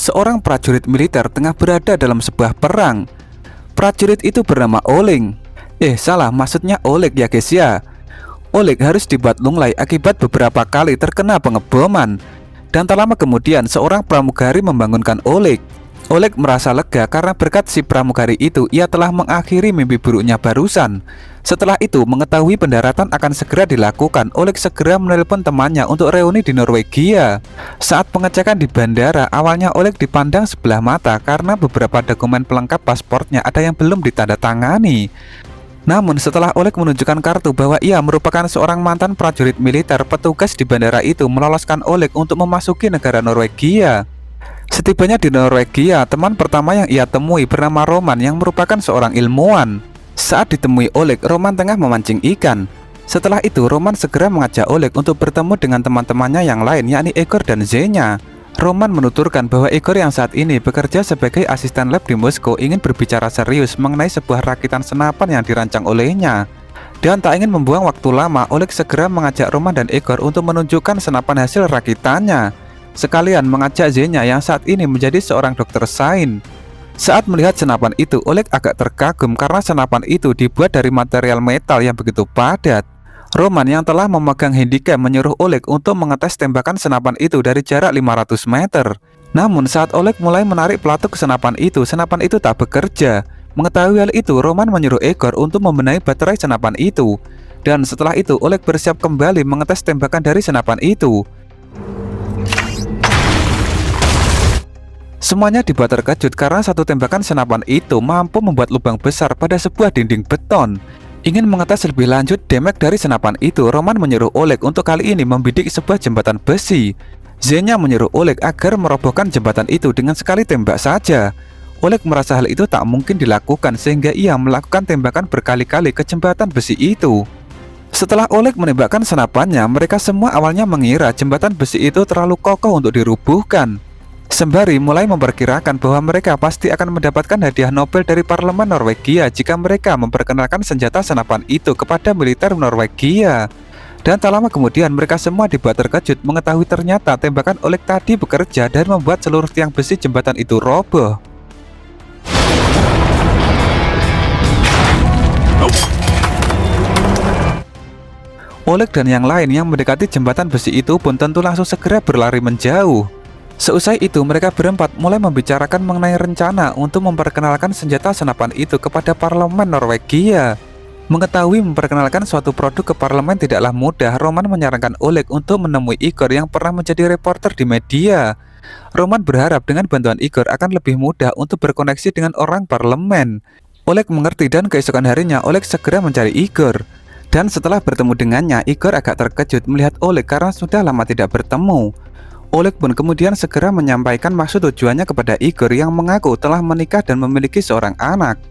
Seorang prajurit militer tengah berada dalam sebuah perang. Prajurit itu bernama Oleg. Salah, maksudnya Oleg ya guys ya. Oleg harus dibuat lunglai akibat beberapa kali terkena pengeboman. Dan tak lama kemudian seorang pramugari membangunkan Oleg. Oleg merasa lega karena berkat si pramugari itu ia telah mengakhiri mimpi buruknya barusan. Setelah itu mengetahui pendaratan akan segera dilakukan, Oleg segera menelpon temannya untuk reuni di Norwegia. Saat pengecekan di bandara, awalnya Oleg dipandang sebelah mata karena beberapa dokumen pelengkap pasportnya ada yang belum ditandatangani. Namun setelah Oleg menunjukkan kartu bahwa ia merupakan seorang mantan prajurit militer, petugas di bandara itu meloloskan Oleg untuk memasuki negara Norwegia. Setibanya di Norwegia, teman pertama yang ia temui bernama Roman yang merupakan seorang ilmuwan. Saat ditemui Oleg, Roman tengah memancing ikan. Setelah itu, Roman segera mengajak Oleg untuk bertemu dengan teman-temannya yang lain, yakni Igor dan Zhenya. Roman menuturkan bahwa Igor yang saat ini bekerja sebagai asisten lab di Moskow ingin berbicara serius mengenai sebuah rakitan senapan yang dirancang olehnya. Dan tak ingin membuang waktu lama, Oleg segera mengajak Roman dan Igor untuk menunjukkan senapan hasil rakitannya. Sekalian mengajak Zhenya yang saat ini menjadi seorang dokter sains. Saat melihat senapan itu, Oleg agak terkagum karena senapan itu dibuat dari material metal yang begitu padat. Roman yang telah memegang handicam menyuruh Oleg untuk mengetes tembakan senapan itu dari jarak 500 meter. Namun saat Oleg mulai menarik pelatuk senapan itu tak bekerja. Mengetahui hal itu, Roman menyuruh Igor untuk membenahi baterai senapan itu. Dan setelah itu, Oleg bersiap kembali mengetes tembakan dari senapan itu. Semuanya dibuat terkejut karena satu tembakan senapan itu mampu membuat lubang besar pada sebuah dinding beton. Ingin mengetes lebih lanjut damage dari senapan itu, Roman menyuruh Oleg untuk kali ini membidik sebuah jembatan besi. Zhenya menyuruh Oleg agar merobohkan jembatan itu dengan sekali tembak saja. Oleg merasa hal itu tak mungkin dilakukan sehingga ia melakukan tembakan berkali-kali ke jembatan besi itu. Setelah Oleg menembakkan senapannya, mereka semua awalnya mengira jembatan besi itu terlalu kokoh untuk dirubuhkan. Sembari mulai memperkirakan bahwa mereka pasti akan mendapatkan hadiah Nobel dari Parlemen Norwegia jika mereka memperkenalkan senjata senapan itu kepada militer Norwegia. Dan tak lama kemudian mereka semua dibuat terkejut mengetahui ternyata tembakan Oleg tadi bekerja dan membuat seluruh tiang besi jembatan itu roboh. Oleg dan yang lain yang mendekati jembatan besi itu pun tentu langsung segera berlari menjauh. Seusai itu mereka berempat mulai membicarakan mengenai rencana untuk memperkenalkan senjata senapan itu kepada Parlemen Norwegia. Mengetahui memperkenalkan suatu produk ke parlemen tidaklah mudah, Roman menyarankan Oleg untuk menemui Igor yang pernah menjadi reporter di media. Roman berharap dengan bantuan Igor akan lebih mudah untuk berkoneksi dengan orang parlemen. Oleg mengerti dan keesokan harinya Oleg segera mencari Igor. Dan setelah bertemu dengannya, Igor agak terkejut melihat Oleg karena sudah lama tidak bertemu. Oleg pun kemudian segera menyampaikan maksud tujuannya kepada Igor yang mengaku telah menikah dan memiliki seorang anak.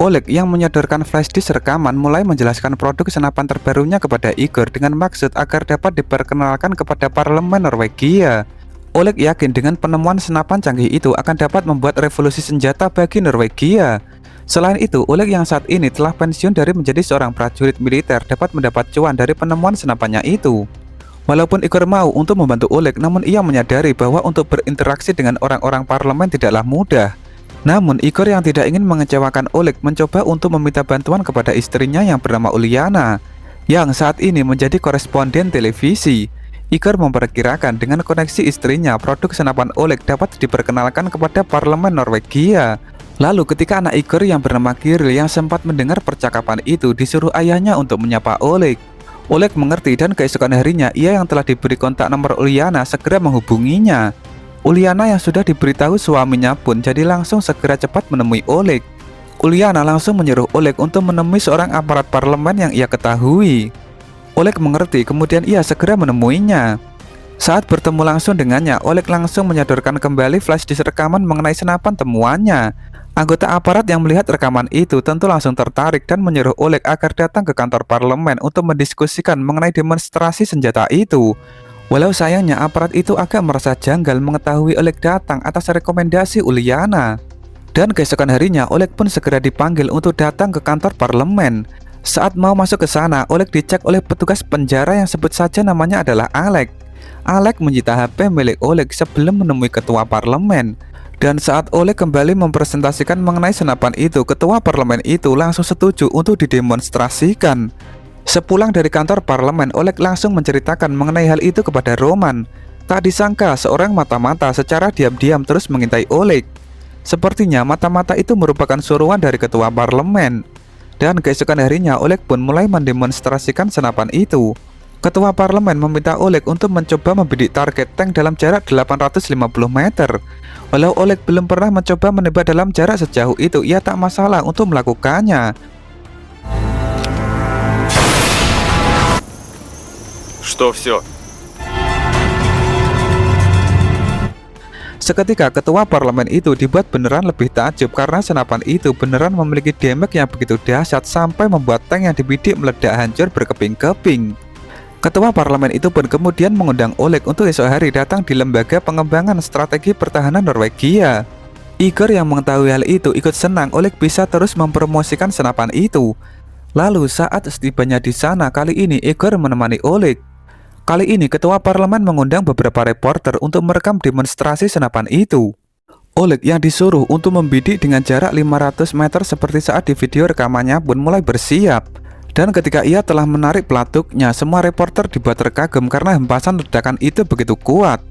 Oleg yang menyodorkan flash disk rekaman mulai menjelaskan produk senapan terbarunya kepada Igor dengan maksud agar dapat diperkenalkan kepada Parlemen Norwegia. Oleg yakin dengan penemuan senapan canggih itu akan dapat membuat revolusi senjata bagi Norwegia. Selain itu, Oleg yang saat ini telah pensiun dari menjadi seorang prajurit militer dapat mendapat cuan dari penemuan senapannya itu. Walaupun Igor mau untuk membantu Oleg, namun ia menyadari bahwa untuk berinteraksi dengan orang-orang parlemen tidaklah mudah. Namun Igor yang tidak ingin mengecewakan Oleg mencoba untuk meminta bantuan kepada istrinya yang bernama Uliana, yang saat ini menjadi koresponden televisi. Igor memperkirakan dengan koneksi istrinya, produk senapan Oleg dapat diperkenalkan kepada Parlemen Norwegia. Lalu ketika anak Igor yang bernama Kirill yang sempat mendengar percakapan itu disuruh ayahnya untuk menyapa Oleg. Oleg mengerti dan keesokan harinya ia yang telah diberi kontak nomor Uliana segera menghubunginya. Uliana yang sudah diberitahu suaminya pun jadi langsung segera cepat menemui Oleg. Uliana langsung menyuruh Oleg untuk menemui seorang aparat parlemen yang ia ketahui. Oleg mengerti kemudian ia segera menemuinya. Saat bertemu langsung dengannya, Oleg langsung menyodorkan kembali flash disk rekaman mengenai senapan temuannya. Anggota aparat yang melihat rekaman itu tentu langsung tertarik dan menyuruh Oleg agar datang ke kantor parlemen untuk mendiskusikan mengenai demonstrasi senjata itu. Walau sayangnya aparat itu agak merasa janggal mengetahui Oleg datang atas rekomendasi Uliana. Dan keesokan harinya Oleg pun segera dipanggil untuk datang ke kantor parlemen. Saat mau masuk ke sana, Oleg dicek oleh petugas penjara yang sebut saja namanya adalah Alex. Alek menyita HP milik Oleg sebelum menemui ketua parlemen. Dan saat Oleg kembali mempresentasikan mengenai senapan itu, ketua parlemen itu langsung setuju untuk didemonstrasikan. Sepulang dari kantor parlemen, Oleg langsung menceritakan mengenai hal itu kepada Roman. Tak disangka seorang mata-mata secara diam-diam terus mengintai Oleg. Sepertinya mata-mata itu merupakan suruhan dari ketua parlemen. Dan keesokan harinya Oleg pun mulai mendemonstrasikan senapan itu. Ketua parlemen meminta Oleg untuk mencoba membidik target tank dalam jarak 850 meter. Walau Oleg belum pernah mencoba menembak dalam jarak sejauh itu, ia tak masalah untuk melakukannya. Что всё? Seketika ketua parlemen itu dibuat beneran lebih takjub karena senapan itu beneran memiliki damage yang begitu dahsyat sampai membuat tank yang dibidik meledak hancur berkeping-keping. Ketua parlemen itu pun kemudian mengundang Oleg untuk esok hari datang di lembaga pengembangan strategi pertahanan Norwegia. Igor yang mengetahui hal itu ikut senang Oleg bisa terus mempromosikan senapan itu. Lalu saat setibanya di sana, kali ini Igor menemani Oleg. Kali ini ketua parlemen mengundang beberapa reporter untuk merekam demonstrasi senapan itu. Oleg yang disuruh untuk membidik dengan jarak 500 meter seperti saat di video rekamannya pun mulai bersiap. Dan ketika ia telah menarik pelatuknya, semua reporter dibuat terkagum karena hempasan ledakan itu begitu kuat.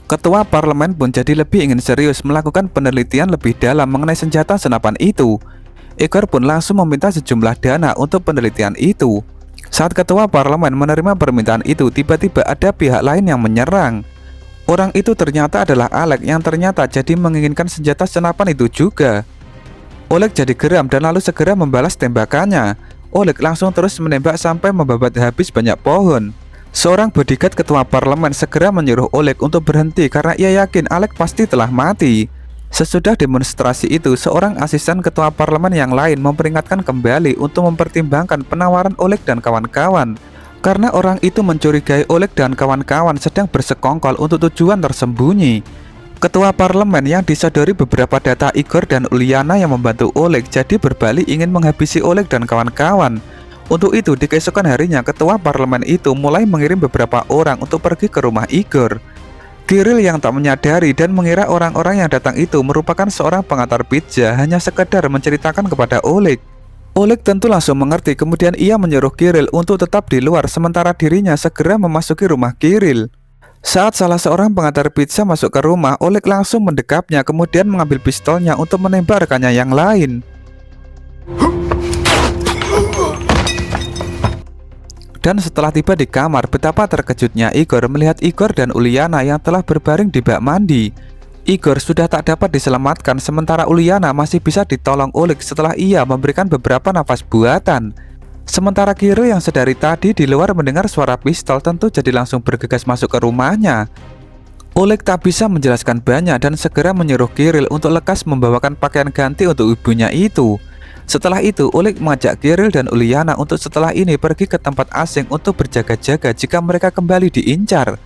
Ketua parlemen pun jadi lebih ingin serius melakukan penelitian lebih dalam mengenai senjata senapan itu. Igor pun langsung meminta sejumlah dana untuk penelitian itu. Saat ketua parlemen menerima permintaan itu, tiba-tiba ada pihak lain yang menyerang. Orang itu ternyata adalah Alek yang ternyata jadi menginginkan senjata senapan itu juga. Oleg jadi geram dan lalu segera membalas tembakannya. Oleg langsung terus menembak sampai membabat habis banyak pohon. Seorang bodyguard ketua parlemen segera menyuruh Oleg untuk berhenti karena ia yakin Alek pasti telah mati. Sesudah demonstrasi itu, seorang asisten ketua parlemen yang lain memperingatkan kembali untuk mempertimbangkan penawaran Oleg dan kawan-kawan. Karena orang itu mencurigai Oleg dan kawan-kawan sedang bersekongkol untuk tujuan tersembunyi. Ketua parlemen yang disadari beberapa data Igor dan Uliana yang membantu Oleg jadi berbalik ingin menghabisi Oleg dan kawan-kawan. Untuk itu di keesokan harinya ketua parlemen itu mulai mengirim beberapa orang untuk pergi ke rumah Igor. Kirill yang tak menyadari dan mengira orang-orang yang datang itu merupakan seorang pengantar pizza hanya sekedar menceritakan kepada Oleg. Oleg tentu langsung mengerti, kemudian ia menyuruh Kirill untuk tetap di luar sementara dirinya segera memasuki rumah Kirill. Saat salah seorang pengantar pizza masuk ke rumah, Oleg langsung mendekapnya kemudian mengambil pistolnya untuk menembak rekannya yang lain. Dan setelah tiba di kamar, betapa terkejutnya Igor melihat Igor dan Uliana yang telah berbaring di bak mandi. Igor sudah tak dapat diselamatkan sementara Uliana masih bisa ditolong Oleg setelah ia memberikan beberapa nafas buatan. Sementara Kirill yang sedari tadi di luar mendengar suara pistol tentu jadi langsung bergegas masuk ke rumahnya. Oleg tak bisa menjelaskan banyak dan segera menyuruh Kirill untuk lekas membawakan pakaian ganti untuk ibunya itu. Setelah itu Oleg mengajak Kirill dan Uliana untuk setelah ini pergi ke tempat asing untuk berjaga-jaga jika mereka kembali diincar.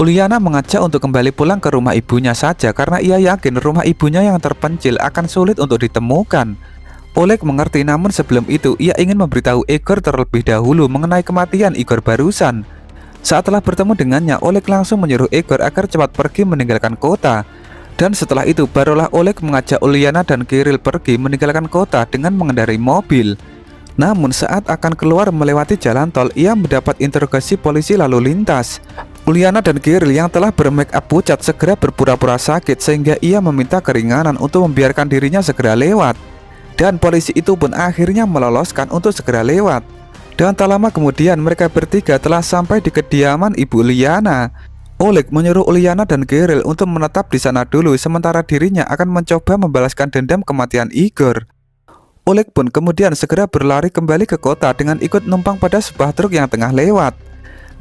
Uliana mengajak untuk kembali pulang ke rumah ibunya saja karena ia yakin rumah ibunya yang terpencil akan sulit untuk ditemukan. Oleg mengerti, namun sebelum itu ia ingin memberitahu Igor terlebih dahulu mengenai kematian Igor barusan. Saat telah bertemu dengannya, Oleg langsung menyuruh Igor agar cepat pergi meninggalkan kota. Dan setelah itu barulah Oleg mengajak Uliana dan Kirill pergi meninggalkan kota dengan mengendarai mobil. Namun saat akan keluar melewati jalan tol, ia mendapat interogasi polisi lalu lintas. Uliana dan Kirill yang telah bermake up pucat segera berpura-pura sakit sehingga ia meminta keringanan untuk membiarkan dirinya segera lewat. Dan polisi itu pun akhirnya meloloskan untuk segera lewat. Dan tak lama kemudian mereka bertiga telah sampai di kediaman ibu Uliana. Oleg menyuruh Uliana dan Kirill untuk menetap di sana dulu sementara dirinya akan mencoba membalaskan dendam kematian Igor. Oleg pun kemudian segera berlari kembali ke kota dengan ikut numpang pada sebuah truk yang tengah lewat.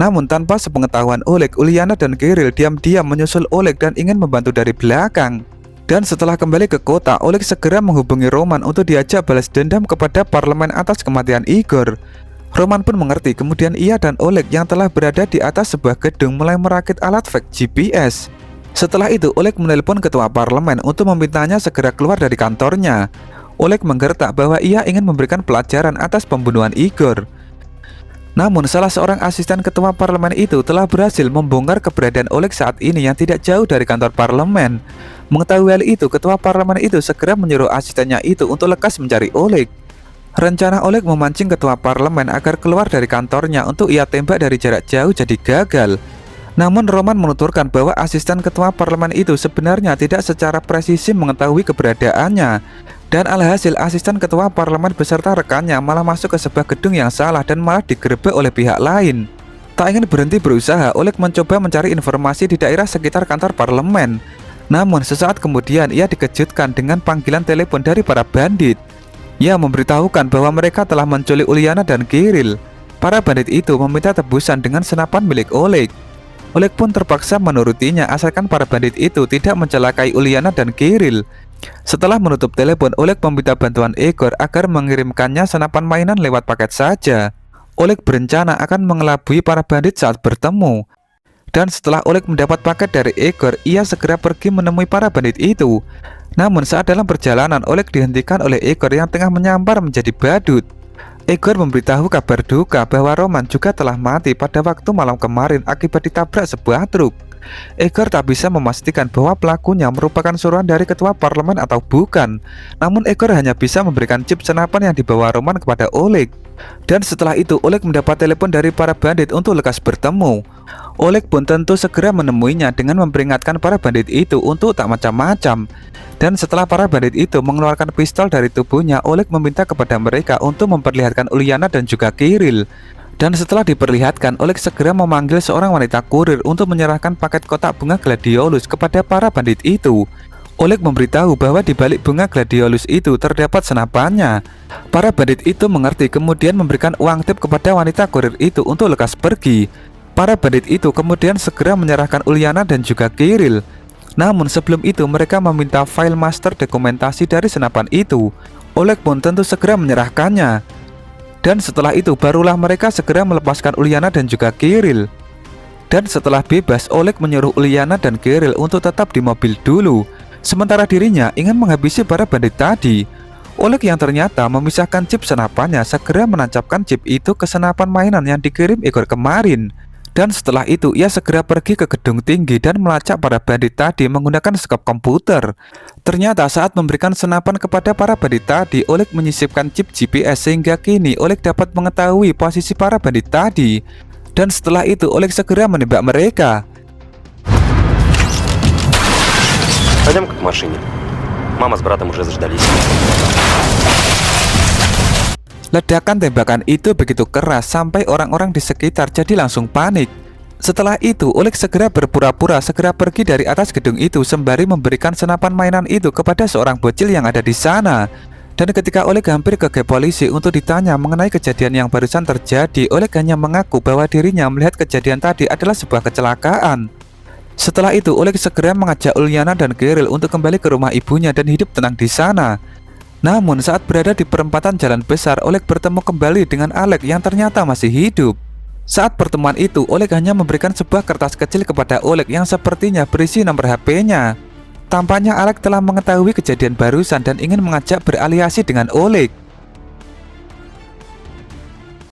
Namun tanpa sepengetahuan Oleg, Uliana dan Kirill diam-diam menyusul Oleg dan ingin membantu dari belakang. Dan setelah kembali ke kota, Oleg segera menghubungi Roman untuk diajak balas dendam kepada parlemen atas kematian Igor. Roman pun mengerti, kemudian ia dan Oleg yang telah berada di atas sebuah gedung mulai merakit alat fake GPS. Setelah itu Oleg menelpon ketua parlemen untuk memintanya segera keluar dari kantornya. Oleg menggertak bahwa ia ingin memberikan pelajaran atas pembunuhan Igor. Namun salah seorang asisten ketua parlemen itu telah berhasil membongkar keberadaan Oleg saat ini yang tidak jauh dari kantor parlemen. Mengetahui hal itu, ketua parlemen itu segera menyuruh asistennya itu untuk lekas mencari Oleg. Rencana Oleg memancing ketua parlemen agar keluar dari kantornya untuk ia tembak dari jarak jauh jadi gagal. Namun Roman menuturkan bahwa asisten ketua parlemen itu sebenarnya tidak secara presisi mengetahui keberadaannya. Dan alhasil asisten ketua parlemen beserta rekannya malah masuk ke sebuah gedung yang salah dan malah digerebek oleh pihak lain. Tak ingin berhenti berusaha, Oleg mencoba mencari informasi di daerah sekitar kantor parlemen. Namun sesaat kemudian ia dikejutkan dengan panggilan telepon dari para bandit. Ia memberitahukan bahwa mereka telah menculik Uliana dan Kirill. Para bandit itu meminta tebusan dengan senapan milik Oleg. Oleg pun terpaksa menurutinya asalkan para bandit itu tidak mencelakai Uliana dan Kirill. Setelah menutup telepon, Oleg meminta bantuan Igor agar mengirimkannya senapan mainan lewat paket saja. Oleg berencana akan mengelabui para bandit saat bertemu. Dan setelah Oleg mendapat paket dari Igor, ia segera pergi menemui para bandit itu. Namun saat dalam perjalanan, Oleg dihentikan oleh Igor yang tengah menyambar menjadi badut. Igor memberitahu kabar duka bahwa Roman juga telah mati pada waktu malam kemarin akibat ditabrak sebuah truk. Igor tak bisa memastikan bahwa pelakunya merupakan suruhan dari ketua parlemen atau bukan. Namun Igor hanya bisa memberikan chip senapan yang dibawa Roman kepada Oleg. Dan setelah itu Oleg mendapat telepon dari para bandit untuk lekas bertemu. Oleg pun tentu segera menemuinya dengan memperingatkan para bandit itu untuk tak macam-macam. Dan setelah para bandit itu mengeluarkan pistol dari tubuhnya, Oleg meminta kepada mereka untuk memperlihatkan Uliana dan juga Kirill. Dan setelah diperlihatkan, Oleg segera memanggil seorang wanita kurir untuk menyerahkan paket kotak bunga gladiolus kepada para bandit itu. Oleg memberitahu bahwa di balik bunga gladiolus itu terdapat senapannya. Para bandit itu mengerti kemudian memberikan uang tip kepada wanita kurir itu untuk lekas pergi. Para bandit itu kemudian segera menyerahkan Uliana dan juga Kirill. Namun sebelum itu mereka meminta file master dokumentasi dari senapan itu. Oleg pun tentu segera menyerahkannya. Dan setelah itu barulah mereka segera melepaskan Uliana dan juga Kirill. Dan setelah bebas, Oleg menyuruh Uliana dan Kirill untuk tetap di mobil dulu. Sementara dirinya ingin menghabisi para bandit tadi. Oleg yang ternyata memisahkan chip senapannya segera menancapkan chip itu ke senapan mainan yang dikirim Igor kemarin. Dan setelah itu ia segera pergi ke gedung tinggi dan melacak para bandit tadi menggunakan skop komputer. Ternyata saat memberikan senapan kepada para bandit tadi, Oleg menyisipkan chip GPS sehingga kini Oleg dapat mengetahui posisi para bandit tadi. Dan setelah itu Oleg segera menembak mereka. Пойдем-ка к машине. Мама с братом уже заждались. Ledakan tembakan itu begitu keras sampai orang-orang di sekitar jadi langsung panik. Setelah itu, Oleg segera berpura-pura segera pergi dari atas gedung itu sembari memberikan senapan mainan itu kepada seorang bocil yang ada di sana. Dan ketika Oleg hampir ke polisi untuk ditanya mengenai kejadian yang barusan terjadi, Oleg hanya mengaku bahwa dirinya melihat kejadian tadi adalah sebuah kecelakaan. Setelah itu, Oleg segera mengajak Uliana dan Kirill untuk kembali ke rumah ibunya dan hidup tenang di sana. Namun saat berada di perempatan jalan besar, Oleg bertemu kembali dengan Alek yang ternyata masih hidup. Saat pertemuan itu, Oleg hanya memberikan sebuah kertas kecil kepada Oleg yang sepertinya berisi nomor HP-nya. Tampaknya Alek telah mengetahui kejadian barusan dan ingin mengajak beraliansi dengan Oleg.